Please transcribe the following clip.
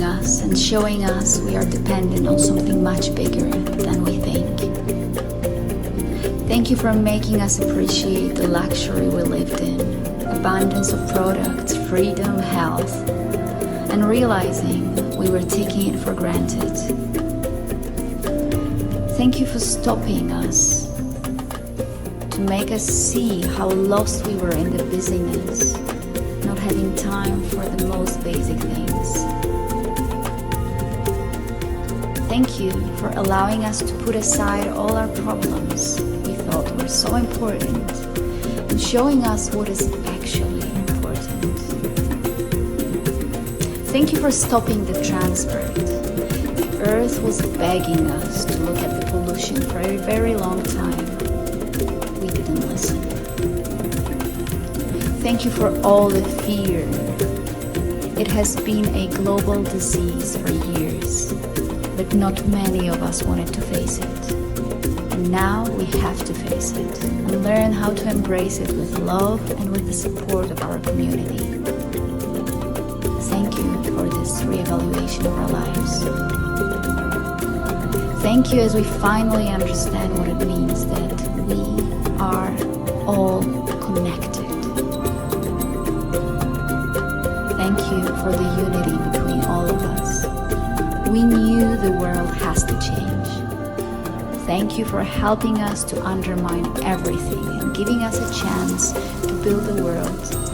us and showing us we are dependent on something much bigger than we think. Thank you for making us appreciate the luxury we lived in, abundance of products, freedom, health, and realizing we were taking it for granted. Thank you for stopping us to make us see how lost we were in the busyness, not having time for the most basic things. Thank you for allowing us to put aside all our problems we thought were so important and showing us what is actually important. Thank you for stopping the transport. The earth was begging us to look at the pollution for a very long time. We didn't listen. Thank you for all the fear. It has been a global disease for years, but not many of us wanted to face it. And now we have to face it and learn how to embrace it with love and with the support of our community. Thank you for this reevaluation of our lives. Thank you as we finally understand what it means that we are all connected. Thank you for the unity between all of us. We knew the world has to change. Thank you for helping us to undermine everything and giving us a chance to build a world